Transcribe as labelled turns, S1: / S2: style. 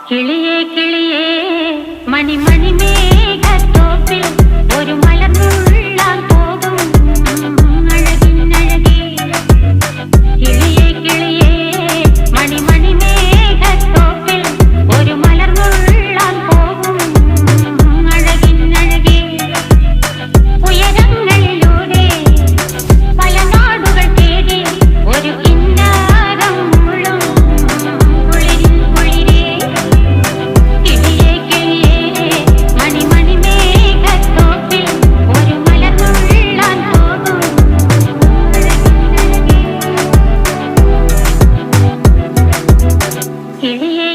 S1: കിളിയേ കിളിയേ മണിമണി മേഘത്തോപ്പിൽ ഒരു മലർന്നുള്ളാൻ പോകും അഴകിനഴകേ. കിളിയേ കിളിയേ മണിമണി മേഘത്തോപ്പിൽ ഒരു മലർന്നുള്ളാൻ പോകും അഴകിനഴകേ. ഉയരങ്ങളിലൂടെ പല നാടുകൾ തേടി ഒരു കിന്നാരം മുള്ളും കുളിരിൻ കുളിരേ. കിളിയേ കിളിയേ മണിമണി മേഘത്തോപ്പിൽ ഒരു മലർന്നുള്ളാൻ പോകും അഴകിനഴകേ. കിളിയേ